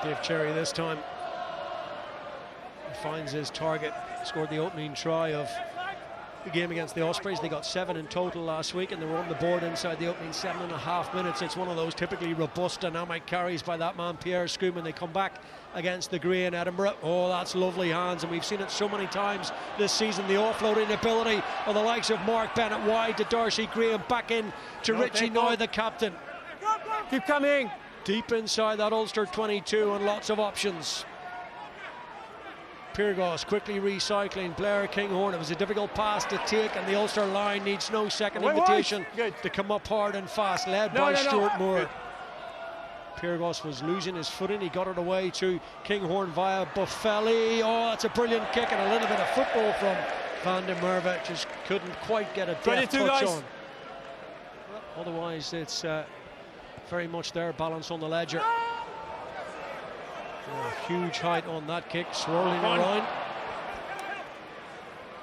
Dave Cherry this time. He finds his target, scored the opening try of the game against the Ospreys. They got 7 in total last week, and they were on the board inside the opening 7.5 minutes. It's one of those typically robust, dynamic carries by that man, Pierre Scoom, and they come back against the Grey in Edinburgh. Oh, that's lovely hands, and we've seen it so many times this season. The offloading ability of the likes of Mark Bennett wide to Darcy Graham, back in to Richie Noy, the captain. Keep coming. Deep inside that Ulster 22 and lots of options. Pyrgos quickly recycling. Blair Kinghorn. It was a difficult pass to take, and the Ulster line needs no second invitation to come up hard and fast, led by Stuart Moore. Pyrgos was losing his footing. He got it away to Kinghorn via Buffelli. Oh, that's a brilliant kick, and a little bit of football from Van der Merwe. Just couldn't quite get a deft touch on. Well, otherwise, it's very much their balance on the ledger. Huge height on that kick, swirling around.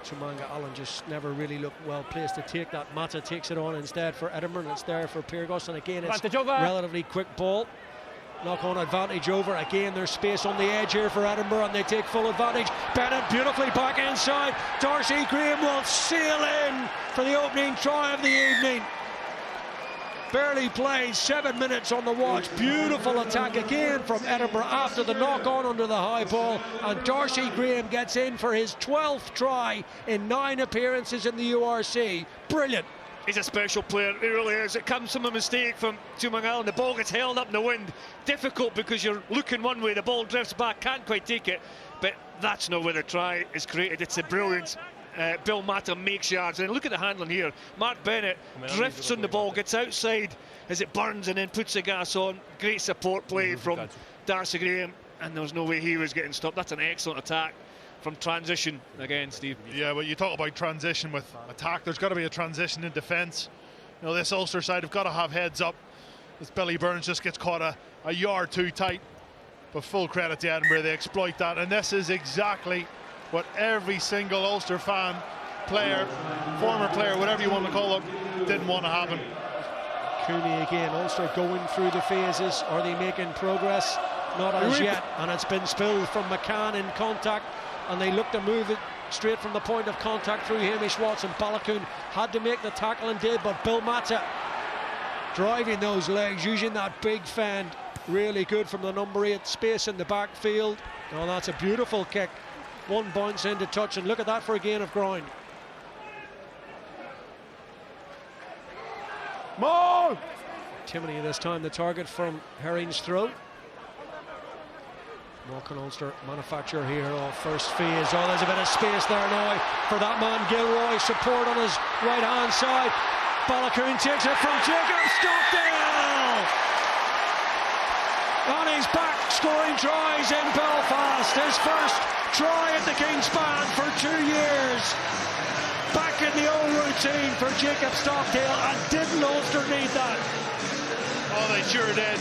Chumanga Allen just never really looked well placed to take that. Mata takes it on instead for Edinburgh, and it's there for Pyrgos, and again it's relatively quick ball. Knock on advantage over. Again, there's space on the edge here for Edinburgh, and they take full advantage. Bennett beautifully back inside. Darcy Graham will sail in for the opening try of the evening. Barely played, 7 minutes on the watch. Beautiful attack again from Edinburgh after the knock on under the high ball, and Darcy Graham gets in for his 12th try in 9 appearances in the URC. Brilliant. He's a special player, he really is. It comes from a mistake from Chumanga Allen. The ball gets held up in the wind. Difficult because you're looking one way, the ball drifts back, can't quite take it. But that's not where the try is created. It's a brilliance. Bill Mata makes yards, and look at the handling here. Mark Bennett drifts on the ball, gets outside as it burns, and then puts the gas on. Great support play from Darcy Graham, and there was no way he was getting stopped. That's an excellent attack from transition again, Steve. Yeah, well, you talk about transition with attack. There's got to be a transition in defence. You know, this Ulster side have got to have heads up. This Billy Burns just gets caught a yard too tight. But full credit to Edinburgh, they exploit that, and this is exactly what every single Ulster fan, player, former player, whatever you want to call it, didn't want to happen. Cooney again. Ulster going through the phases. Are they making progress? Not as yet, and it's been spilled from McCann in contact, and they look to move it straight from the point of contact through Hamish Watson. Balakoon had to make the tackle and did, but Bill Mata driving those legs, using that big fend, really good from the number 8. Space in the backfield. Oh, that's a beautiful kick. One bounce into touch, and look at that for a gain of ground. More! Timoney this time the target from Herring's throw. Walking Ulster manufacture here off first phase. Oh, there's a bit of space there now for that man Gilroy. Support on his right hand side. Balakoon takes it from Jacob Stockdale, and he's back scoring tries in Belfast. His first try at the Kingspan for 2 years. Back in the old routine for Jacob Stockdale, and didn't Ulster need that? Oh, they sure did.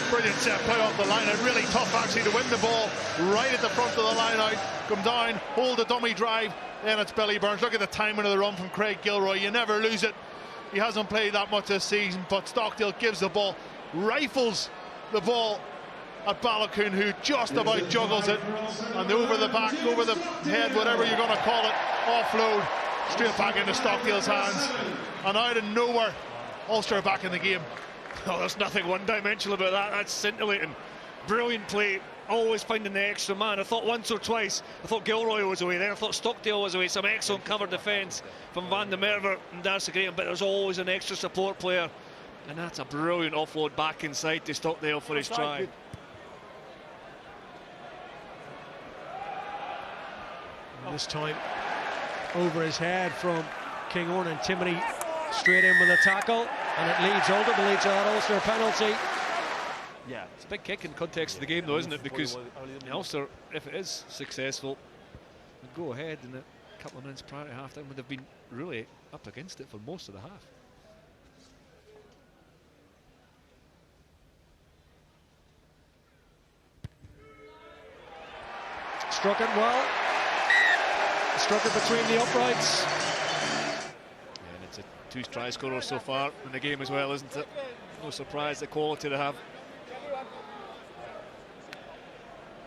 Brilliant set play off the line, and really tough actually to win the ball right at the front of the line out. Come down, hold the dummy drive, then it's Billy Burns. Look at the timing of the run from Craig Gilroy. You never lose it. He hasn't played that much this season, but Stockdale gives the ball, rifles the ball at Balakoon, who just about juggles it, and over the back, over the head, whatever you're going to call it, offload straight back into Stockdale's hands, and out of nowhere Ulster are back in the game. Oh, there's nothing one-dimensional about that. That's scintillating. Brilliant play, always finding the extra man. I thought once or twice, I thought Gilroy was away, then I thought Stockdale was away. Some excellent cover defence from Van der Merwe and Darcy Graham, but there's always an extra support player, and that's a brilliant offload back inside to Stockdale for his try. And this time over his head from Kinghorn, and Timoney straight in with a tackle, and it leads ultimately to that Ulster penalty. Yeah, it's a big kick in context of the game though, isn't it? Because Ulster, if it is successful, would go ahead in a couple of minutes prior to half-time, would have been really up against it for most of the half. Struck it well. Struck it between the uprights. Yeah, and it's a 2-try scorer so far in the game as well, isn't it? No surprise the quality they have.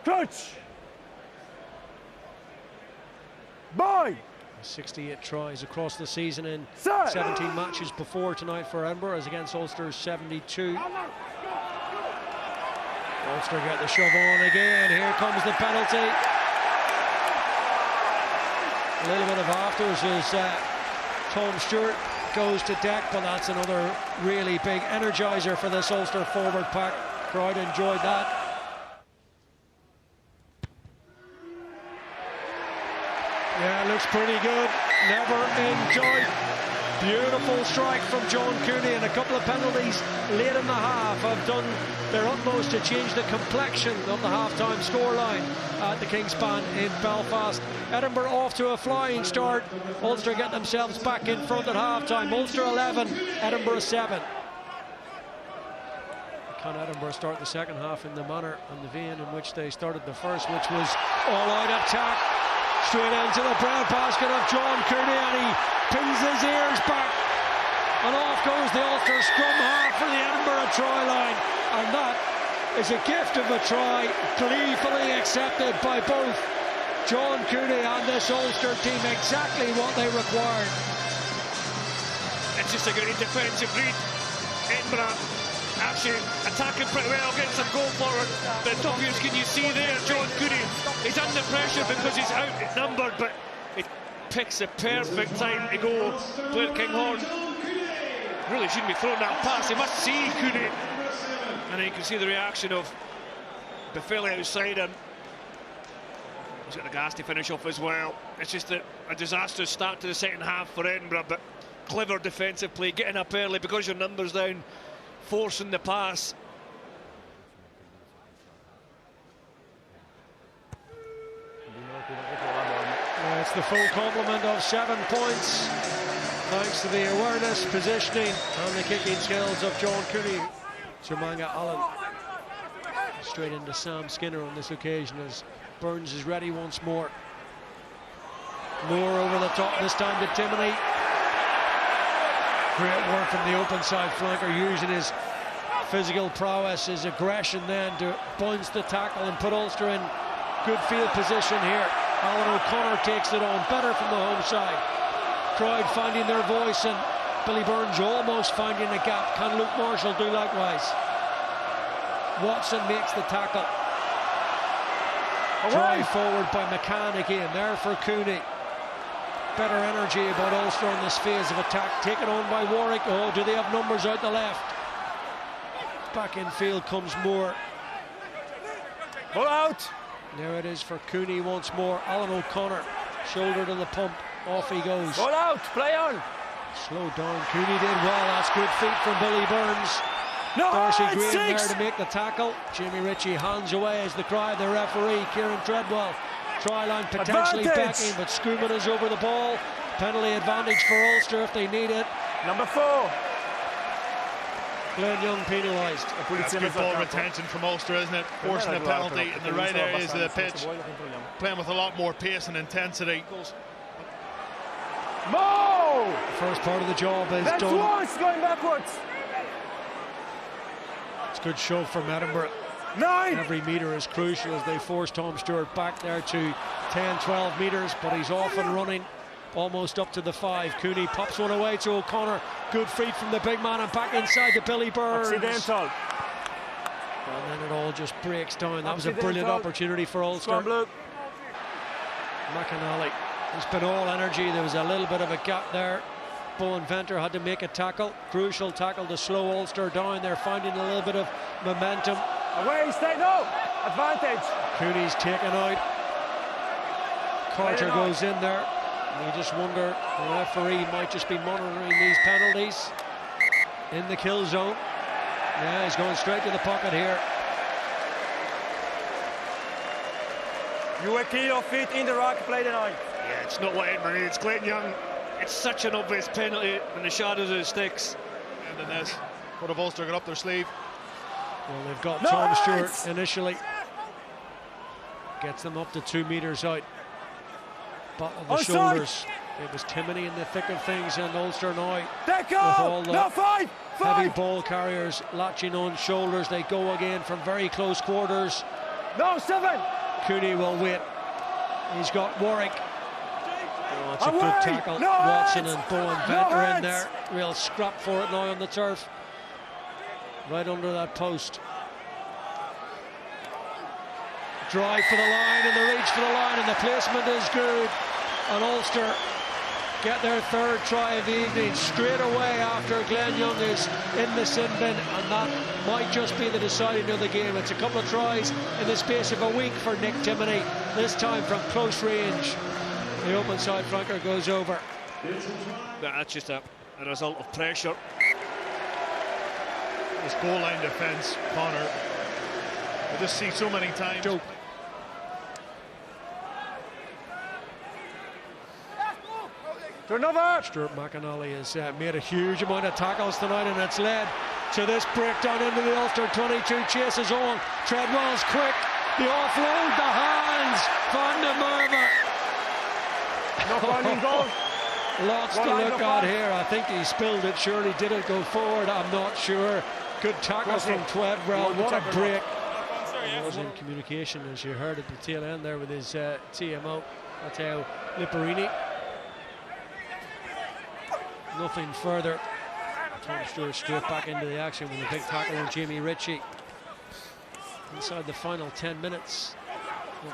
Clutch. Boy. 68 tries across the season in Sir. 17 matches before tonight for Edinburgh, as against Ulster's 72. Ulster get the shove on again. Here comes the penalty. A little bit of afterwards as Tom Stewart goes to deck, but that's another really big energiser for this Ulster forward pack. Crowd enjoyed that. Yeah, looks pretty good. Never in doubt. Beautiful strike from John Cooney, and a couple of penalties late in the half have done their utmost to change the complexion of the half-time scoreline at the Kingspan in Belfast. Edinburgh off to a flying start. Ulster get themselves back in front at half-time. Ulster 11, Edinburgh 7. Can Edinburgh start the second half in the manner and the vein in which they started the first, which was all-out attack straight into the breadbasket of John Cooney, and he pins his ears back, and off goes the Ulster scrum half for the Edinburgh try line, and that is a gift of a try, gleefully accepted by both John Cooney and this Ulster team. Exactly what they required. It's just a great defensive read. Edinburgh actually attacking pretty well, getting some goal forward. The W's, can you see there, John Cooney, he's under pressure because he's outnumbered, but he picks the perfect time to go. Blair Kinghorn really shouldn't be throwing that pass. He must see Cooney, and then you can see the reaction of Buffelli outside him. He's got the gas to finish off as well. It's just a disastrous start to the second half for Edinburgh, but clever defensive play, getting up early because your numbers down, forcing the pass. It's the full complement of 7 points, thanks to the awareness, positioning and the kicking skills of John Cooney. Jemanga Allen straight into Sam Skinner on this occasion as Burns is ready once more. Moore over the top, this time to Timoney. Great work from the open side flanker, using his physical prowess, his aggression then to bounce the tackle and put Ulster in good field position here. Alan O'Connor takes it on, better from the home side. Crowd finding their voice, and Billy Burns almost finding a gap. Can Luke Marshall do likewise? Watson makes the tackle. Drive forward by McCann again, there for Cooney. Better energy about Ulster on this phase of attack, taken on by Warwick. Oh, do they have numbers out the left? Back in field comes Moore. Ball out. There it is for Cooney once more. Alan O'Connor, shoulder to the pump, off he goes. Ball out, play on. Slow down, Cooney did well. That's good feet from Billy Burns. No, Darcy Green there to make the tackle. Jimmy Ritchie hands away as the cry of the referee. Kieran Treadwell, try line potentially backing, but Schumann is over the ball. Penalty advantage for Ulster if they need it. Number 4. Glenn Young penalised. That's good ball retention from Ulster, isn't it? Forcing a penalty in the right areas of the pitch, playing with a lot more pace and intensity. Mo! The first part of the job is done. Once going backwards. It's a good shove from Edinburgh. 9. Every metre is crucial as they force Tom Stewart back there to 10-12 metres, but he's off and running almost up to the 5. Cooney pops one away to O'Connor. Good feet from the big man and back inside to Billy Burns. Accidental. And then it all just breaks down. That was a brilliant opportunity for Ulster. McAnally, he's been all energy. There was a little bit of a gap there. Bowen Venter had to make a tackle. Crucial tackle to slow Ulster down. They're finding a little bit of momentum. Away, stay, no! Advantage. Cooney's taken out. Carter goes in there. And you just wonder, the referee might just be monitoring these penalties in the kill zone. Yeah, he's going straight to the pocket here. You were key your feet in the rock, play the night. Yeah, it's not what Edinburgh needs. Glenn Young, it's such an obvious penalty in the shadows of the sticks. And in this, what have Ulster got up their sleeve? Well, they've got Tom Stewart initially. Gets them up to 2 metres out. But on the shoulders, it was Timoney in the thick of things, and Ulster now with all the heavy ball carriers latching on shoulders. They go again from very close quarters. No, 7. Cooney will wait. He's got Warwick. Oh, it's a good tackle. No Watson hands. and Bowen Venter in there. Real scrap for it now on the turf. Right under that post. Drive for the line and the reach for the line, and the placement is good. And Ulster get their third try of the evening straight away after Glenn Young is in the sin bin, and that might just be the deciding of the game. It's a couple of tries in the space of a week for Nick Timoney, this time from close range. The open side flanker goes over. That's just a result of pressure. This goal line defence, Connor, I just see so many times. Joe. Stuart McAnally has made a huge amount of tackles tonight, and it's led to this breakdown into the Ulster 22. Chases on. Treadwell's quick. The offload, the hands. Van der Merwe. Lots to look at here. I think he spilled it. Surely did it go forward? I'm not sure. Good tackle from Treadwell. What a break. He was in communication, as you heard at the tail end there, with his TMO, Matteo Lipperini. Nothing further. Tom Stewart straight back into the action with a big tackle on Jamie Ritchie. Inside the final 10 minutes.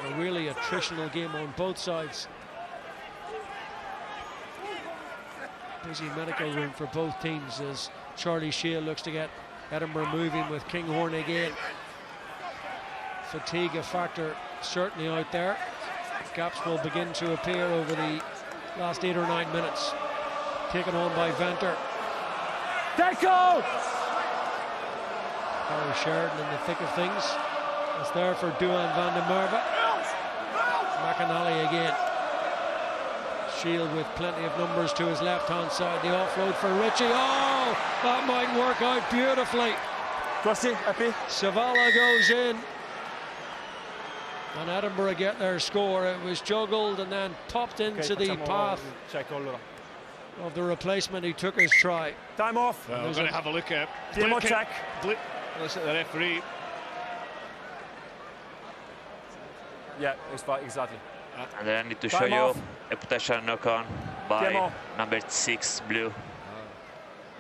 A really attritional game on both sides. Busy medical room for both teams as Charlie Shield looks to get Edinburgh moving with Kinghorn again. Fatigue a factor certainly out there. Gaps will begin to appear over the last 8 or 9 minutes. Taken on by Venter. Deco! Harry Sheridan in the thick of things. It's there for Duan van der Merwe. McAnally again. Shield with plenty of numbers to his left-hand side. The offload for Ritchie. Oh, that might work out beautifully. Savala goes in. And Edinburgh get their score. It was juggled and then popped into the path of the replacement who took his try. Time off. Well, we're going to have a look at Demo check. Let's at the referee. Yeah, exactly. And then I need to show you a potential knock-on by number 6, blue.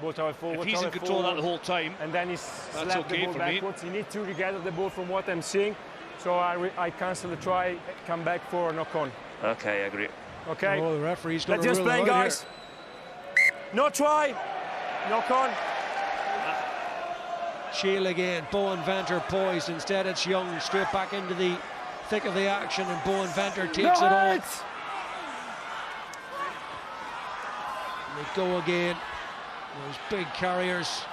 If he's in control of that the whole time, and then he's that's okay the ball for backwards. He needs to regather the ball from what I'm seeing. So I cancel the try, come back for a knock-on. Okay, I agree. Okay. Oh, the referee's going to Let's just play, guys. No try. Knock-on. Shield again. Bowen Venter poised. Instead, it's Young straight back into the thick of the action, and Bowen Venter takes it on. They go again. Those big carriers.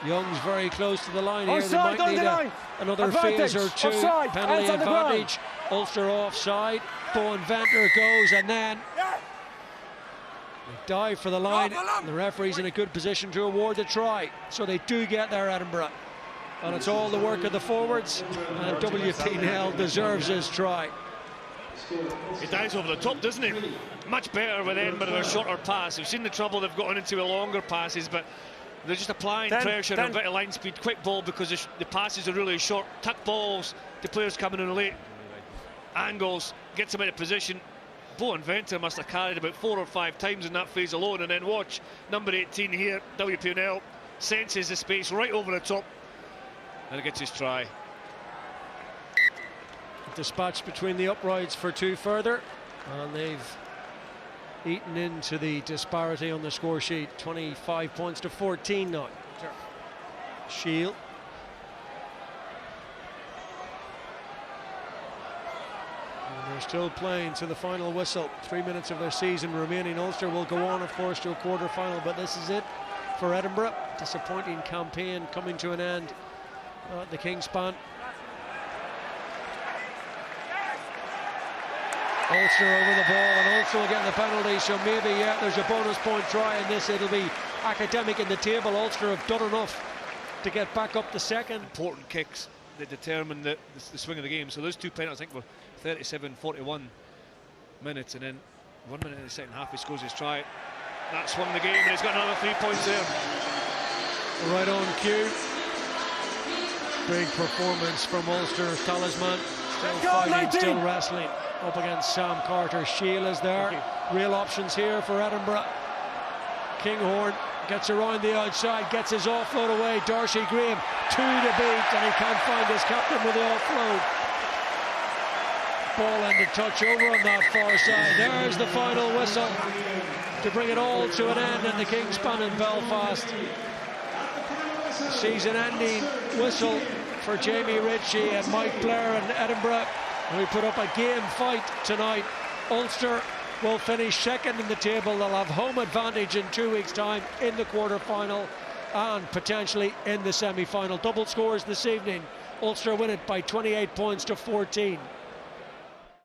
Young's very close to the line here. They might need another phase or two. Penalty advantage. Ulster offside. Bowen Venter goes, and then they dive for the line. The referee's in a good position to award the try. So they do get there, Edinburgh. And it's all the work of the forwards. And WP Nell deserves his try. He dives over the top, doesn't he? Much better with Edinburgh, their shorter pass. We've seen the trouble they've gotten into with longer passes, but they're just applying pressure and a bit of line speed, quick ball, because the passes are really short. Tuck balls, the players coming in late. Angles, gets them out of position. Bowen Venter must have carried about 4 or 5 times in that phase alone, and then watch number 18 here, WPNL, senses the space right over the top, and he gets his try. Dispatched between the uprights for 2 further, and they've eaten into the disparity on the score sheet. 25 points to 14 now. Shield. And they're still playing to the final whistle. 3 minutes of their season remaining. Ulster will go on, of course, to a quarter-final, but this is it for Edinburgh. Disappointing campaign coming to an end at the Kingspan. Ulster over the ball, and Ulster will get the penalty, so maybe, yeah, there's a bonus point try in this. It'll be academic in the table. Ulster have done enough to get back up the second. Important kicks that determine the swing of the game. So those 2 penalties, I think, were 37-41 minutes, and then 1 minute in the second half he scores his try. That swung the game, and he's got another 3 points there. Right on cue. Big performance from Ulster's talisman. Still fighting, still wrestling up against Sam Carter. Shield is there. Real options here for Edinburgh. Kinghorn gets around the outside, gets his offload away. Darcy Graham, 2 to beat, and he can't find his captain with the offload. Ball ended touch over on that far side. There's the final whistle to bring it all to an end at the Kingspan in Belfast. Season-ending whistle for Jamie Ritchie and Mike Blair in Edinburgh. We put up a game fight tonight. Ulster will finish second in the table. They'll have home advantage in 2 weeks' time in the quarter-final and potentially in the semi-final. Double scores this evening. Ulster win it by 28 points to 14.